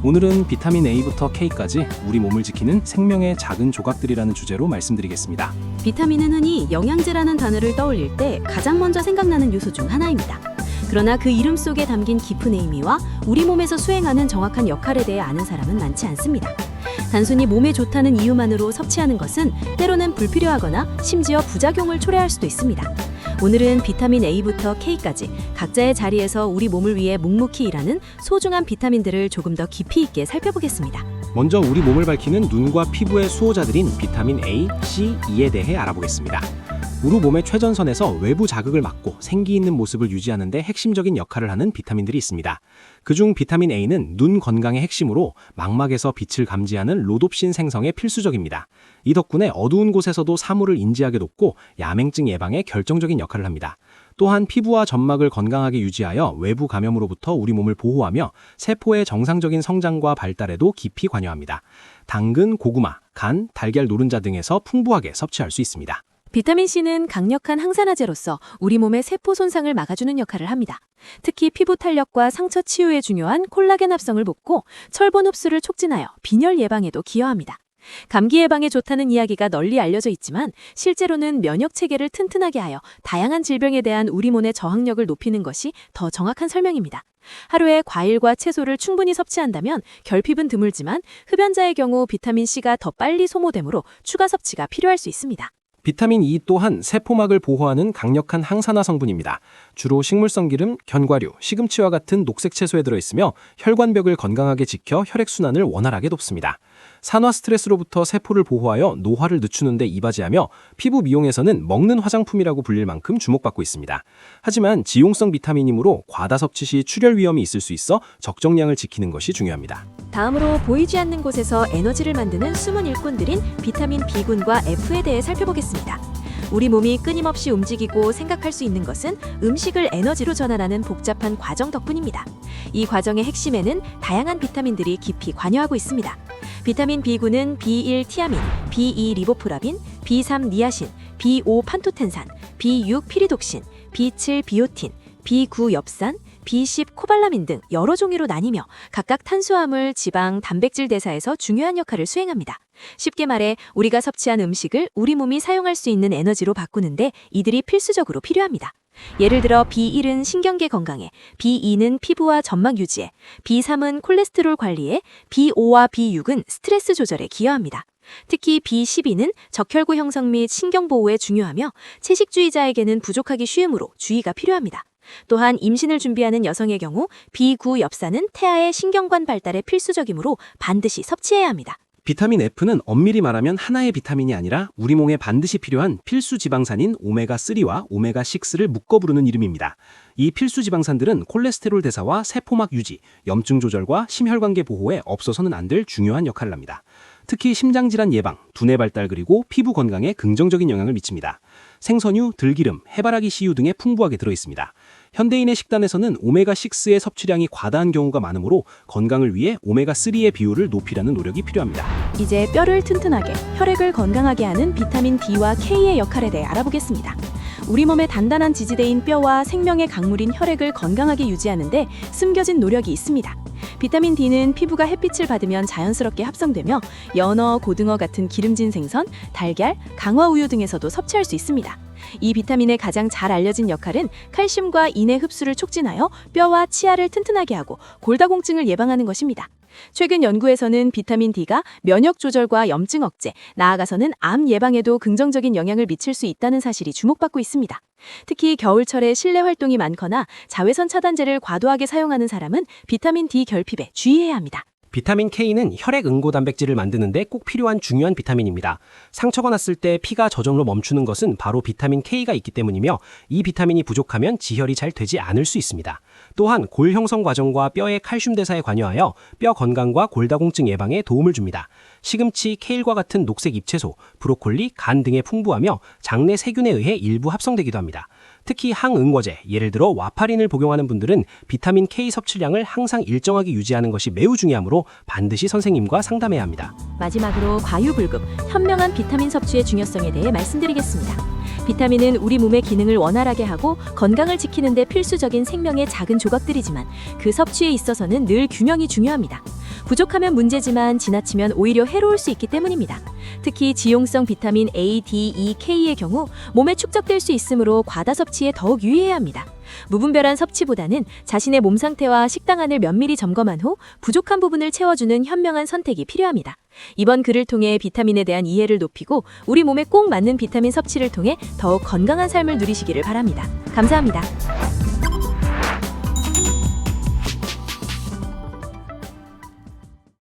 오늘은 비타민 A부터 K까지 우리 몸을 지키는 생명의 작은 조각들이라는 주제로 말씀드리겠습니다. 비타민은 흔히 영양제라는 단어를 떠올릴 때 가장 먼저 생각나는 요소 중 하나입니다. 그러나 그 이름 속에 담긴 깊은 의미와 우리 몸에서 수행하는 정확한 역할에 대해 아는 사람은 많지 않습니다. 단순히 몸에 좋다는 이유만으로 섭취하는 것은 때로는 불필요하거나 심지어 부작용을 초래할 수도 있습니다. 오늘은 비타민 A부터 K까지 각자의 자리에서 우리 몸을 위해 묵묵히 일하는 소중한 비타민들을 조금 더 깊이 있게 살펴보겠습니다. 먼저 우리 몸을 밝히는 눈과 피부의 수호자들인 비타민 A, C, E에 대해 알아보겠습니다. 우리 몸의 최전선에서 외부 자극을 막고 생기 있는 모습을 유지하는 데 핵심적인 역할을 하는 비타민들이 있습니다. 그중 비타민 A는 눈 건강의 핵심으로 망막에서 빛을 감지하는 로놉신 생성에 필수적입니다. 이 덕분에 어두운 곳에서도 사물을 인지하게 돕고 야맹증 예방에 결정적인 역할을 합니다. 또한 피부와 점막을 건강하게 유지하여 외부 감염으로부터 우리 몸을 보호하며 세포의 정상적인 성장과 발달에도 깊이 관여합니다. 당근, 고구마, 간, 달걀 노른자 등에서 풍부하게 섭취할 수 있습니다. 비타민C는 강력한 항산화제로서 우리 몸의 세포 손상을 막아주는 역할을 합니다. 특히 피부 탄력과 상처 치유에 중요한 콜라겐 합성을 돕고 철분 흡수를 촉진하여 빈혈 예방에도 기여합니다. 감기 예방에 좋다는 이야기가 널리 알려져 있지만 실제로는 면역 체계를 튼튼하게 하여 다양한 질병에 대한 우리 몸의 저항력을 높이는 것이 더 정확한 설명입니다. 하루에 과일과 채소를 충분히 섭취한다면 결핍은 드물지만 흡연자의 경우 비타민C가 더 빨리 소모되므로 추가 섭취가 필요할 수 있습니다. 비타민 E 또한 세포막을 보호하는 강력한 항산화 성분입니다. 주로 식물성 기름, 견과류, 시금치와 같은 녹색 채소에 들어있으며 혈관벽을 건강하게 지켜 혈액순환을 원활하게 돕습니다. 산화 스트레스로부터 세포를 보호하여 노화를 늦추는 데 이바지하며 피부 미용에서는 먹는 화장품이라고 불릴 만큼 주목받고 있습니다. 하지만 지용성 비타민이므로 과다 섭취 시 출혈 위험이 있을 수 있어 적정량을 지키는 것이 중요합니다. 다음으로 보이지 않는 곳에서 에너지를 만드는 숨은 일꾼들인 비타민 B군과 F에 대해 살펴보겠습니다. 우리 몸이 끊임없이 움직이고 생각할 수 있는 것은 음식을 에너지로 전환하는 복잡한 과정 덕분입니다. 이 과정의 핵심에는 다양한 비타민들이 깊이 관여하고 있습니다. 비타민 B군은 B1 티아민, B2 리보프라빈, B3 니아신, B5 판토텐산, B6 피리독신, B7 비오틴, B9 엽산, B10 코발라민 등 여러 종류로 나뉘며 각각 탄수화물, 지방, 단백질 대사에서 중요한 역할을 수행합니다. 쉽게 말해 우리가 섭취한 음식을 우리 몸이 사용할 수 있는 에너지로 바꾸는데 이들이 필수적으로 필요합니다. 예를 들어 B1은 신경계 건강에, B2는 피부와 점막 유지에, B3은 콜레스테롤 관리에, B5와 B6은 스트레스 조절에 기여합니다. 특히 B12는 적혈구 형성 및 신경 보호에 중요하며 채식주의자에게는 부족하기 쉬우므로 주의가 필요합니다. 또한 임신을 준비하는 여성의 경우 B9 엽산은 태아의 신경관 발달에 필수적이므로 반드시 섭취해야 합니다. 비타민 F는 엄밀히 말하면 하나의 비타민이 아니라 우리 몸에 반드시 필요한 필수 지방산인 오메가3와 오메가6를 묶어 부르는 이름입니다. 이 필수 지방산들은 콜레스테롤 대사와 세포막 유지, 염증 조절과 심혈관계 보호에 없어서는 안 될 중요한 역할을 합니다. 특히 심장질환 예방, 두뇌 발달 그리고 피부 건강에 긍정적인 영향을 미칩니다. 생선유, 들기름, 해바라기 씨유 등에 풍부하게 들어있습니다. 현대인의 식단에서는 오메가6의 섭취량이 과다한 경우가 많으므로 건강을 위해 오메가3의 비율을 높이려는 노력이 필요합니다. 이제 뼈를 튼튼하게, 혈액을 건강하게 하는 비타민 D와 K의 역할에 대해 알아보겠습니다. 우리 몸의 단단한 지지대인 뼈와 생명의 강물인 혈액을 건강하게 유지하는 데 숨겨진 노력이 있습니다. 비타민 D는 피부가 햇빛을 받으면 자연스럽게 합성되며 연어, 고등어 같은 기름진 생선, 달걀, 강화우유 등에서도 섭취할 수 있습니다. 이 비타민의 가장 잘 알려진 역할은 칼슘과 인의 흡수를 촉진하여 뼈와 치아를 튼튼하게 하고 골다공증을 예방하는 것입니다. 최근 연구에서는 비타민 D가 면역 조절과 염증 억제, 나아가서는 암 예방에도 긍정적인 영향을 미칠 수 있다는 사실이 주목받고 있습니다. 특히 겨울철에 실내 활동이 많거나 자외선 차단제를 과도하게 사용하는 사람은 비타민 D 결핍에 주의해야 합니다. 비타민 K는 혈액 응고 단백질을 만드는 데 꼭 필요한 중요한 비타민입니다. 상처가 났을 때 피가 저절로 멈추는 것은 바로 비타민 K가 있기 때문이며 이 비타민이 부족하면 지혈이 잘 되지 않을 수 있습니다. 또한 골 형성 과정과 뼈의 칼슘 대사에 관여하여 뼈 건강과 골다공증 예방에 도움을 줍니다. 시금치, 케일과 같은 녹색 잎채소, 브로콜리, 간 등에 풍부하며 장내 세균에 의해 일부 합성되기도 합니다. 특히 항응고제, 예를 들어 와파린을 복용하는 분들은 비타민 K 섭취량을 항상 일정하게 유지하는 것이 매우 중요하므로 반드시 선생님과 상담해야 합니다. 마지막으로 과유불급, 현명한 비타민 섭취의 중요성에 대해 말씀드리겠습니다. 비타민은 우리 몸의 기능을 원활하게 하고 건강을 지키는 데 필수적인 생명의 작은 조각들이지만 그 섭취에 있어서는 늘 균형이 중요합니다. 부족하면 문제지만 지나치면 오히려 해로울 수 있기 때문입니다. 특히 지용성 비타민 A, D, E, K의 경우 몸에 축적될 수 있으므로 과다 섭취에 더욱 유의해야 합니다. 무분별한 섭취보다는 자신의 몸 상태와 식단을 면밀히 점검한 후 부족한 부분을 채워주는 현명한 선택이 필요합니다. 이번 글을 통해 비타민에 대한 이해를 높이고 우리 몸에 꼭 맞는 비타민 섭취를 통해 더욱 건강한 삶을 누리시기를 바랍니다. 감사합니다.